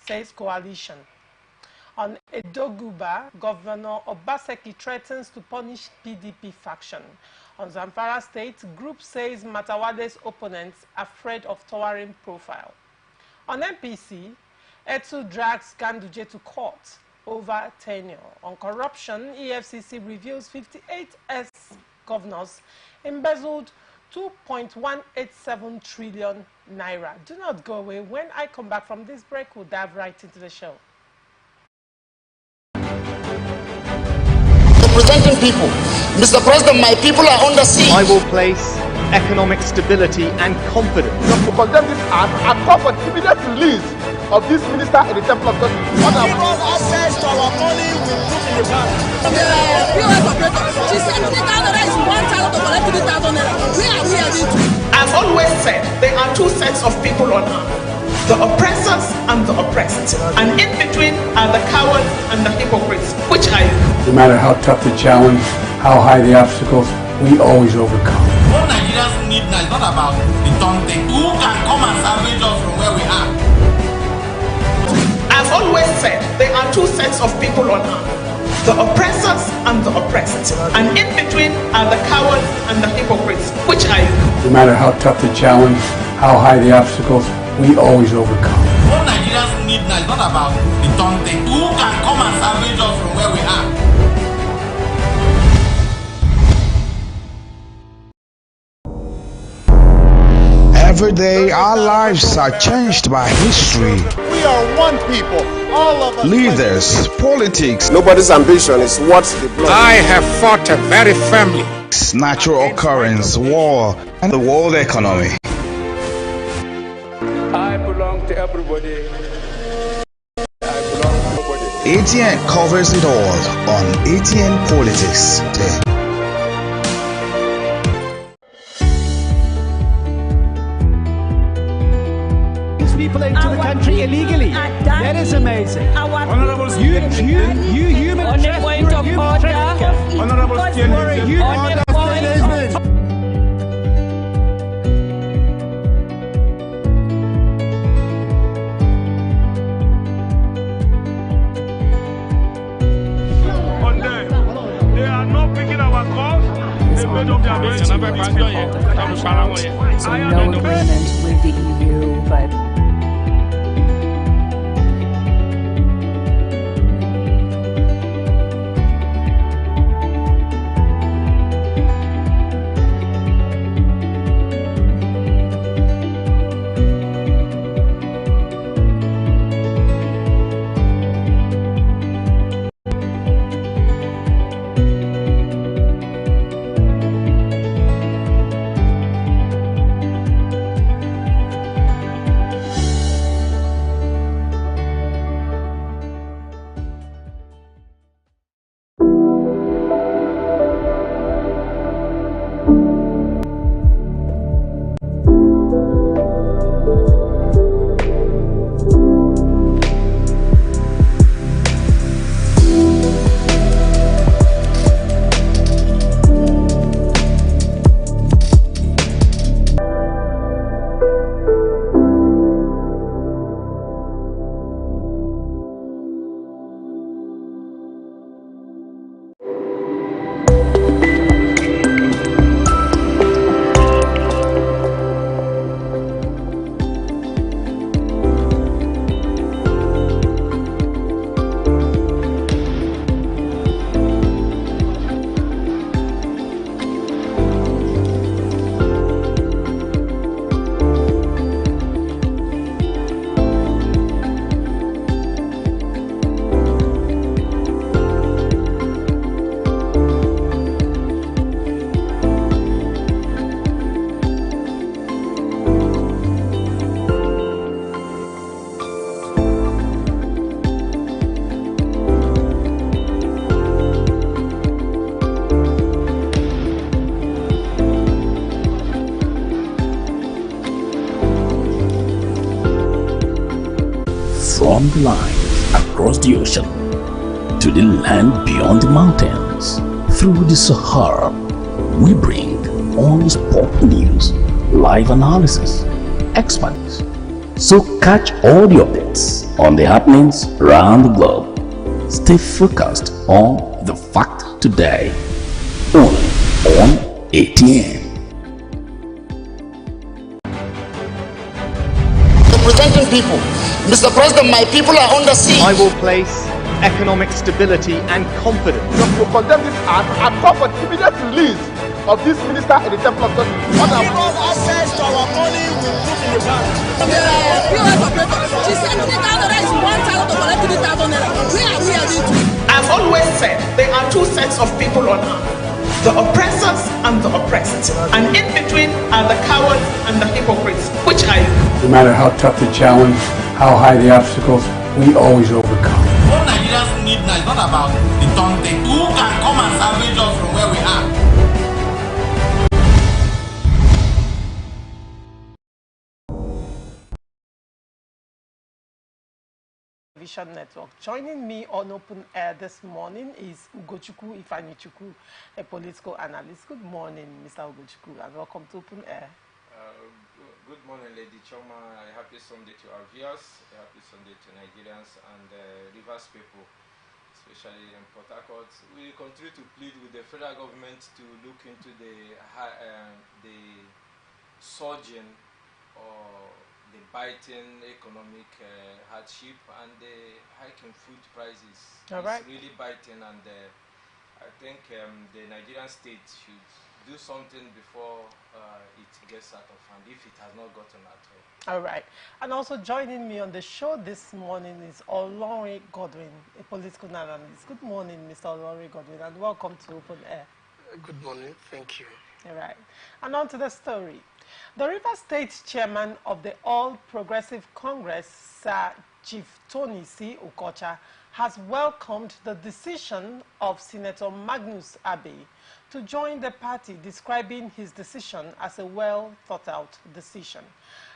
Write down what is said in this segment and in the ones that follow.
says coalition. On Edoguba, Governor Obaseki threatens to punish PDP faction. On Zamfara State, group says Matawade's opponents afraid of towering profile. On MPC, Etu drags Ganduje to court over tenure. On corruption, EFCC reveals 58 ex-governors embezzled 2.187 trillion naira. Do not go away. When I come back from this break, we'll dive right into the show. Representing people. Mr. President, my people are under siege. I will place economic stability and confidence. To condemn this act, I call for the immediate release of this minister in the Temple of Justice. Give us access to our money we put in the bank. The POS operator, she said 3,000 naira is 1,000 to collect 3,000 naira. Where are we heading to? I've always said there are two sets of people on earth, the oppressors and the oppressed. And in between are the cowards and the hypocrites. Which are you? No matter how tough the challenge, how high the obstacles, we always overcome. What Nigerians need now is not about the taunting. Who can come and salvage us from where we are? I've always said there are two sets of people on earth, the oppressors and the oppressed. And in between are the cowards and the hypocrites. Which are you? No matter how tough the challenge, how high the obstacles, we always overcome. What Nigerians need now is not about the taunting. Who can come and salvage us from where we are? Every day, our lives are changed by history. We are one people, all of us. Leaders, politics. Nobody's ambition is what's the blood. I have fought very firmly. Natural occurrence, war, and the world economy. I belong to everybody. I belong to nobody. ATN covers it all on ATN Politics Day. People into the country illegally. That is amazing. Honorable you human trafficker. Honorable they are not picking our calls. They made up their minds. So no agreement with the EU, but from the line across the ocean to the land beyond the mountains, through the Sahara, we bring on-the-spot news, live analysis, experts, So catch all the updates on the happenings around the globe. Stay focused on The Fact Today, only on ATN. Representing people. Mr. President, my people are under siege. I will place economic stability and confidence. To condemn this act and call for the immediate release of this minister in the Temple of Justice. Give us access to our money we put in the bank. POS operator, she said 3,000 naira is 1,000 to collect 3,000 naira. Where are we heading to? I've always said there are two sets of people on earth, the oppressors and the oppressed. And in between are the cowards and the hypocrites, which I No matter how tough the challenge, how high the obstacles, we always overcome. What Nigerians need now is not about the taunting. Who can come and salvage us from where we are? Vision Network. Joining me on Open Air this morning is Ugochukwu Ifanichukwu, a political analyst. Good morning, Mr. Ugochukwu, and welcome to Open Air. Good morning, Lady Choma. Happy Sunday to our viewers. Happy Sunday to Nigerians and Rivers people, especially in Port Harcourt. We continue to plead with the federal government to look into the surging or the biting economic hardship and the hiking food prices. Right. It's really biting, and I think the Nigerian state should do something before it gets out of hand, if it has not gotten at all. All right. And also joining me on the show this morning is Olori Godwin, a political analyst. Good morning, Mr. Olori Godwin, and welcome to Open Air. Good morning. Thank you. All right. And on to the story. The Rivers State chairman of the All Progressive Congress, Sir Chief Tony C. Okocha, has welcomed the decision of Senator Magnus Abe to join the party, describing his decision as a well-thought-out decision.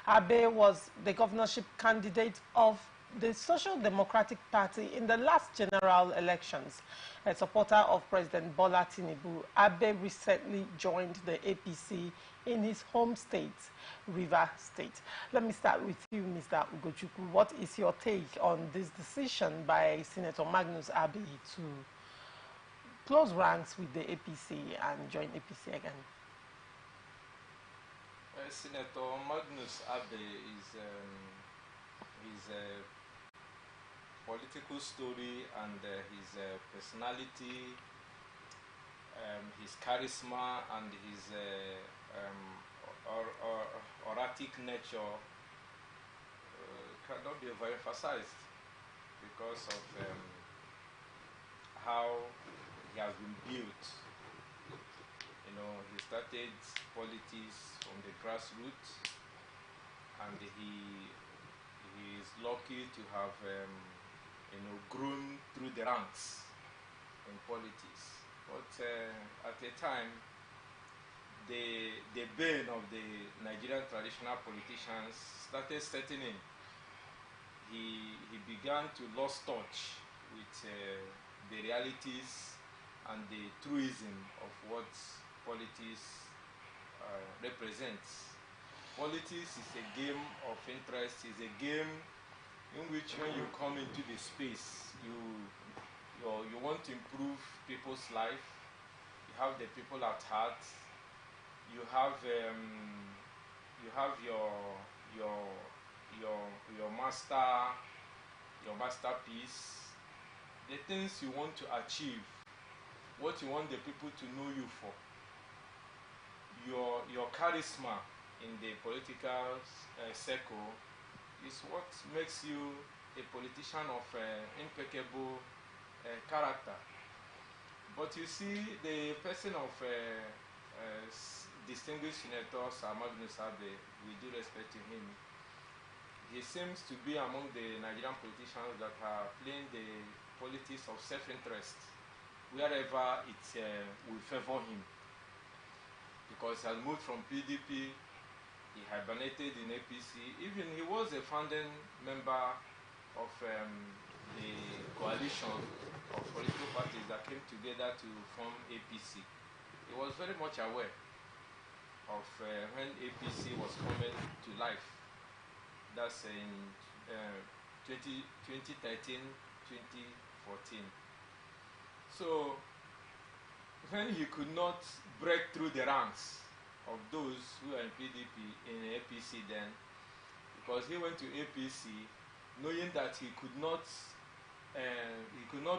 Abe was the governorship candidate of the Social Democratic Party in the last general elections. A supporter of President Bola Tinubu, Abe recently joined the APC in his home state, Rivers State. Let me start with you, Mr. Ugochukwu. What is your take on this decision by Senator Magnus Abe to close ranks with the APC and join APC again? Senator Magnus Abe is his political story and his personality, his charisma and his oratic nature cannot be overemphasized because of how he has been built. You know, he started politics from the grassroots, and he is lucky to have grown through the ranks in politics. But at a time, the bane of the Nigerian traditional politicians started setting in. He began to lose touch with the realities and the truism of what politics represents. Politics is a game of interest, is a game in which when you come into the space, you want to improve people's life, you have the people at heart, you have your masterpiece, the things you want to achieve, what you want the people to know you for, your charisma in the political circle is what makes you a politician of impeccable character. But you see, the person of distinguished Senator Sir Magnus Abe, with due respect to him, he seems to be among the Nigerian politicians that are playing the politics of self-interest wherever it will favor him. Because he has moved from PDP, he hibernated in APC. Even he was a founding member of the coalition of political parties that came together to form APC. He was very much aware of when APC was coming to life. That's in 2013, 2014. So when he could not break through the ranks of those who are in PDP in APC then, because he went to APC knowing that he could not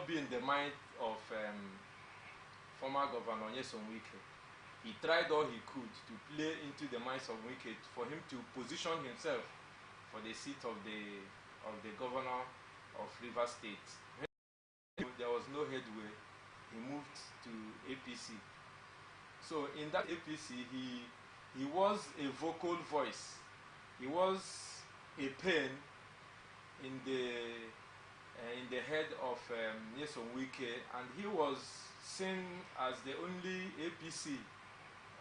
be in the mind of former Governor Nyesom Wike. He tried all he could to play into the minds of Wike for him to position himself for the seat of the governor of Rivers State. When there was no headway, he moved to APC. So in that APC, he was a vocal voice. He was a pain in the head of Nyesom Wike, and he was seen as the only APC,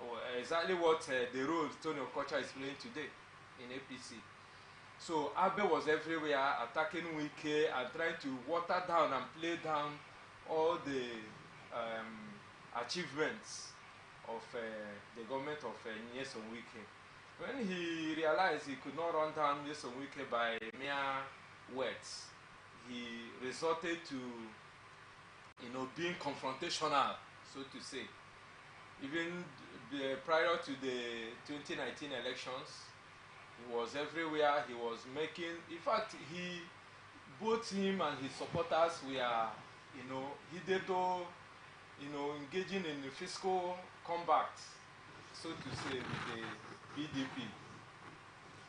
or exactly what the role Tony Okocha is playing today in APC. So Abe was everywhere attacking Wike and trying to water down and play down all the achievements of the government of Nyesom Wike. When he realized he could not run down Nyesom Wike by mere words, he resorted to, being confrontational, so to say. Even prior to the 2019 elections, he was everywhere. He was making, in fact, both him and his supporters were, engaging in the fiscal combat, so to say, with the PDP.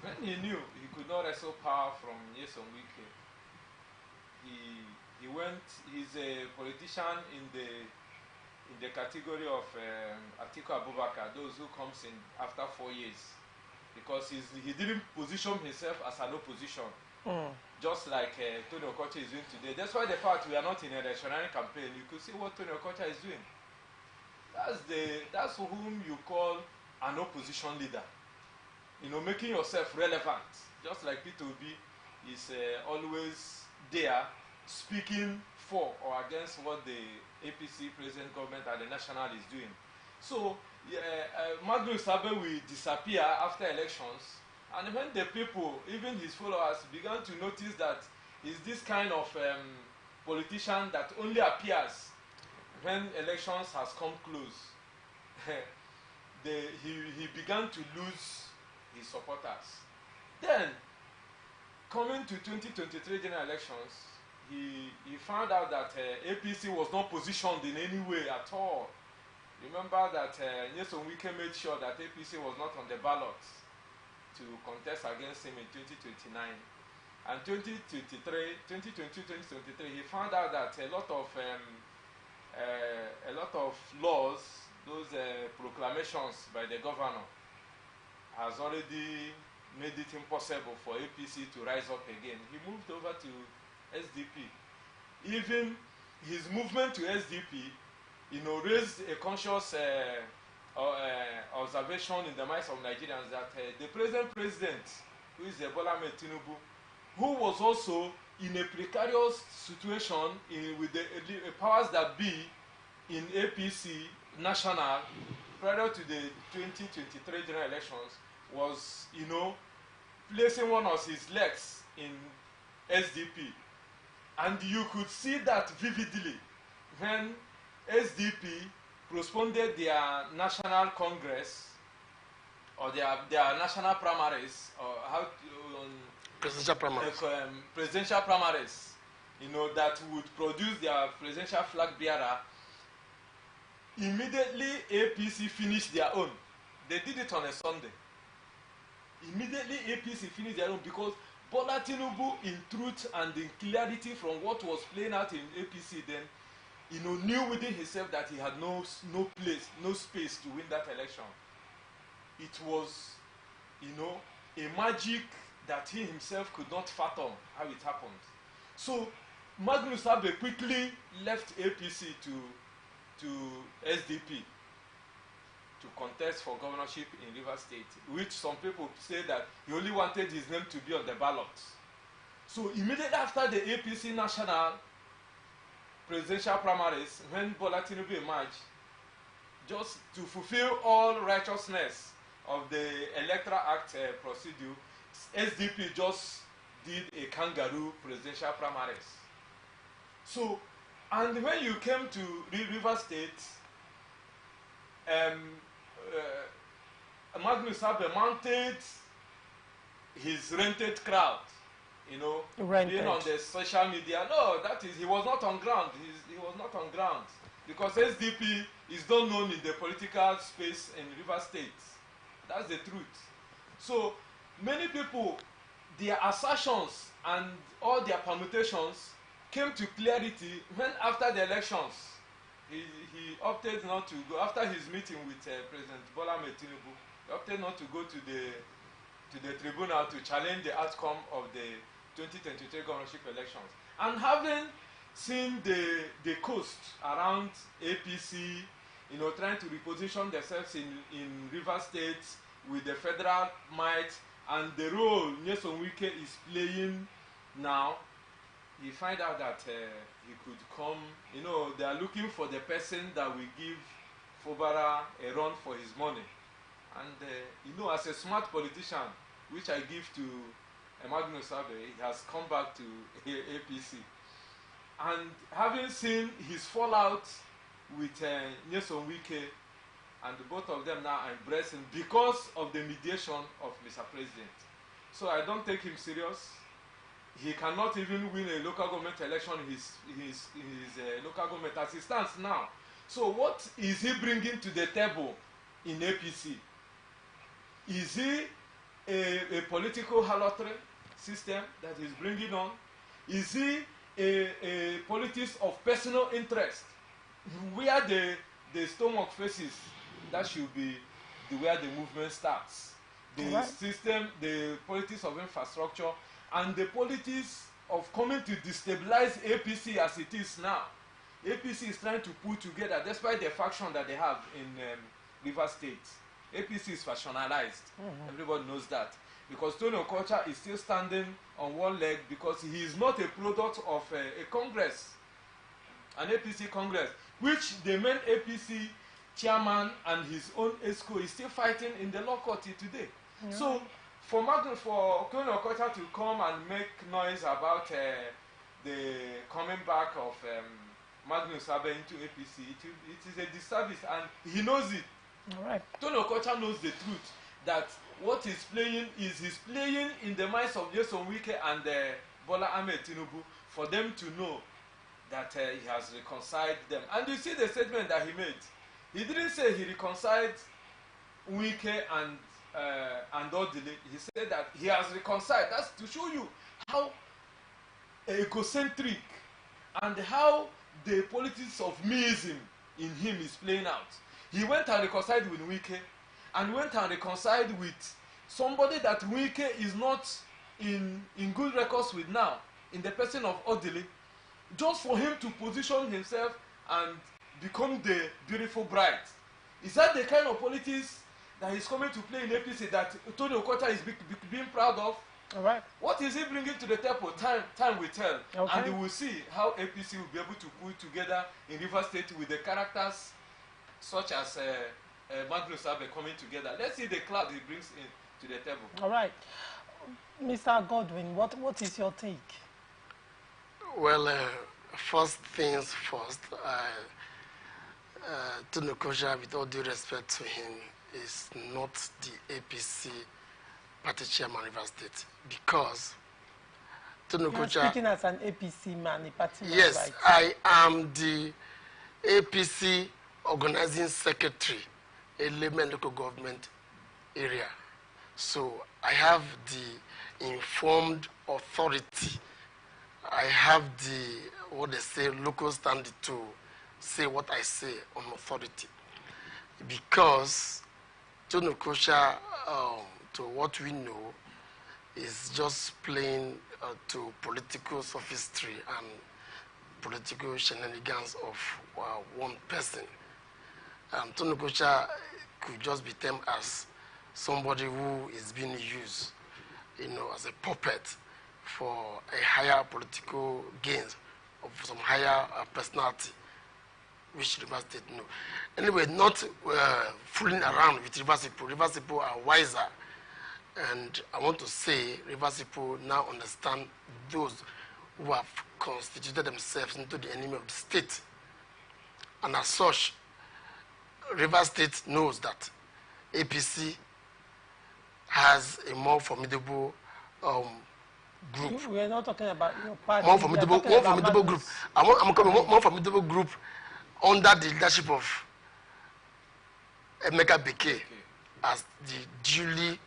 When he knew he could not wrestle power from Nyesom Wike, he's a politician in the category of Atiku Abubakar, those who comes in after 4 years, because he didn't position himself as an opposition, just like Tony Okocha is doing today. That's why the fact we are not in a electionary campaign, you could see what Tony Okocha is doing. That's whom you call an opposition leader. Making yourself relevant, just like Peter Obi is always there speaking for or against what the APC present government at the national is doing. So Magnus Abe will disappear after elections, and when the people, even his followers, began to notice that he's this kind of politician that only appears when elections has come close, he began to lose his supporters. Then, coming to 2023 general elections, he found out that APC was not positioned in any way at all. Remember that Nyesom Wike made sure that APC was not on the ballot to contest against him in 2029. And 2022-2023, he found out that a lot of laws, those proclamations by the governor, has already made it impossible for APC to rise up again. He moved over to SDP. Even his movement to SDP, raised a conscious observation in the minds of Nigerians that the present president, who is Bola Ahmed Tinubu, who was also in a precarious situation with the powers that be in APC national prior to the 2023 general elections, was, placing one of his legs in SDP. And you could see that vividly when SDP postponed their national congress or their national primaries, or presidential primaries, that would produce their presidential flag bearer. Immediately APC finished their own. They did it on a Sunday. Immediately APC finished their own, because Bola Tinubu, in truth and in clarity from what was playing out in APC then, knew within himself that he had no place, no space to win that election. It was, a magic that he himself could not fathom how it happened. So Magnus Abe quickly left APC to SDP to contest for governorship in Rivers State, which some people say that he only wanted his name to be on the ballot. So immediately after the APC national presidential primaries, when Bola Tinubu emerged, just to fulfill all righteousness of the Electoral Act procedure, SDP just did a kangaroo presidential primaries. So, and when you came to River State, Magnus Abe mounted his rented crowd, you know, being on the social media. No, that is, he was not on ground. He was not on ground because SDP is not known in the political space in River State. That's the truth. So many people, their assertions and all their permutations came to clarity when after the elections he opted not to go. After his meeting with President Bola Ahmed Tinubu, he opted not to go to the tribunal to challenge the outcome of the 2023 governorship elections. And having seen the coast around APC, you know, trying to reposition themselves in River State with the federal might and the role Nyesom Wike is playing now, he find out that he could come, you know, they are looking for the person that will give Fubara a run for his money. And, you know, as a smart politician, which I give to Magnus Abe, he has come back to APC. And having seen his fallout with Nyesom Wike, and both of them now are embracing because of the mediation of Mr. President. So I don't take him serious. He cannot even win a local government election in his local government as it stands now. So what is he bringing to the table in APC? Is he a political harlotry system that he's bringing on? Is he a politics of personal interest? Where the stomach faces, that should be where the movement starts. The system, the politics of infrastructure, and the politics of coming to destabilize APC as it is now. APC is trying to put together, despite the faction that they have in River State. APC is factionalized. Everybody knows that. Because Tony Okocha is still standing on one leg because he is not a product of a Congress, an APC Congress, which the main APC chairman and his own ESCO is still fighting in the law court today. Yeah. So for Tony Okocha to come and make noise about the coming back of Magnus Abe into APC, it is a disservice, and he knows it. All right. Tony Okocha knows the truth, that what he's playing is he's playing in the minds of Nyesom Wike and Bola Ahmed Tinubu for them to know that he has reconciled them. And you see the statement that he made. He didn't say he reconciled Wike and Odile. He said that he has reconciled. That's to show you how egocentric and how the politics of meism in him is playing out. He went and reconciled with Wike, and went and reconciled with somebody that Wike is not in good records with now, in the person of Odile, just for him to position himself and become the beautiful bride. Is that the kind of politics that he's coming to play in APC that Tony Okocha is being proud of? All right. What is he bringing to the table? Time will tell. Okay. And we will see how APC will be able to put together in River State with the characters such as Magnus Abe coming together. Let's see the cloud he brings in to the table. All right. Mr. Godwin, what is your take? Well, first things first, Tony Okocha, with all due respect to him, is not the APC party chairman River State, because Tony Okocha... Speaking as an APC man, a party man, yes, right? I am the APC organizing secretary, Element local government area. So I have the informed authority. I have the, what they say, local standing to say what I say on authority. Because Tony Okocha, to what we know, is just playing to political sophistry and political shenanigans of one person. Tony Okocha could just be termed as somebody who is being used, you know, as a puppet for a higher political gains of some higher personality, which River State know. Anyway, not fooling around with River people. River people are wiser. And I want to say Rivers people now understand those who have constituted themselves into the enemy of the state. And as such, Rivers State knows that APC has a more formidable group. We are not talking about your party. More formidable group. I'm coming more formidable group under the leadership of Emeka Beke as the duly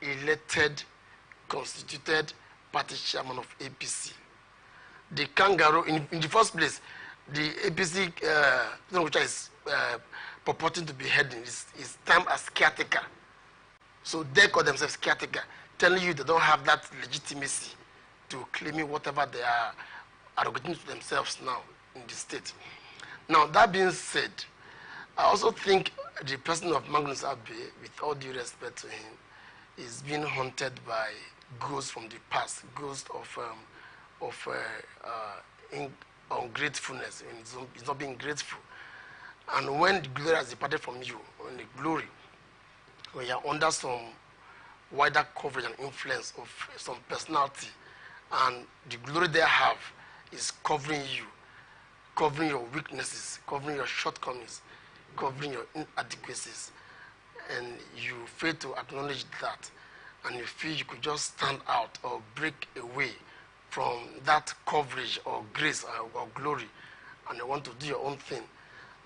elected, constituted party chairman of APC. The kangaroo, in the first place, the APC, which is purporting to be heading, is termed as caretaker. So they call themselves caretaker, telling you they don't have that legitimacy to claiming whatever they are arrogating to themselves now in the state. Now, that being said, I also think the person of Magnus Abe, with all due respect to him, is being haunted by ghosts from the past, ghosts of ungratefulness. He's not being grateful. And when the glory has departed from you, when the glory, when you're under some wider coverage and influence of some personality, and the glory they have is covering you, covering your weaknesses, covering your shortcomings, covering your inadequacies, and you fail to acknowledge that, and you feel you could just stand out or break away from that coverage or grace or glory, and you want to do your own thing,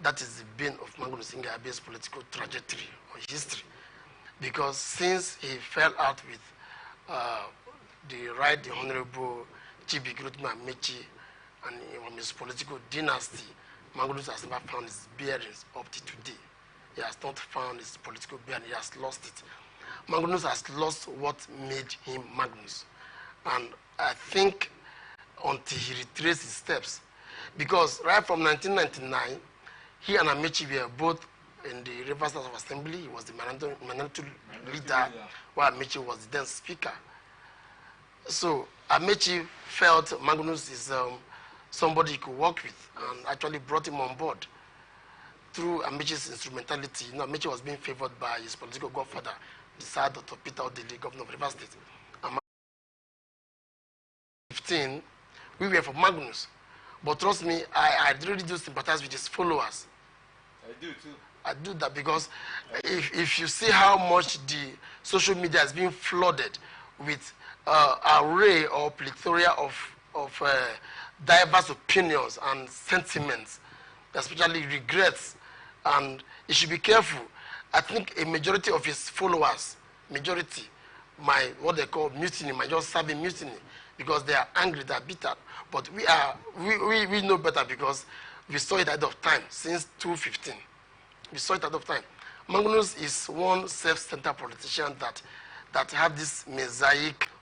that is the bane of Magnus Abe's political trajectory or history. Because since he fell out with the Right Honorable Chibi Kirutma Mechi and from his political dynasty, Magnus has never found his bearings up to today. He has not found his political bearing, he has lost it. Magnus has lost what made him Magnus. And I think until he retraced his steps, because right from 1999, he and Amechi were both in the Rivers House of Assembly. He was the minority leader, while Amechi was the then speaker. So Amechi felt Magnus is somebody he could work with, and actually brought him on board. Through Amechi's instrumentality, Amechi was being favored by his political godfather, the Sir Dr. Peter Odili, governor of Rivers State. And 15, we were for Magnus. But trust me, I really do sympathize with his followers. I do too. I do that because if you see how much the social media has been flooded with array or plethora of diverse opinions and sentiments, especially regrets, and he should be careful. I think a majority of his followers, what they call mutiny, might just serve in mutiny because they are angry, they are bitter. But we know better because we saw it ahead of time since 2015. We saw it ahead of time. Magnus is one self-centered politician that have this mosaic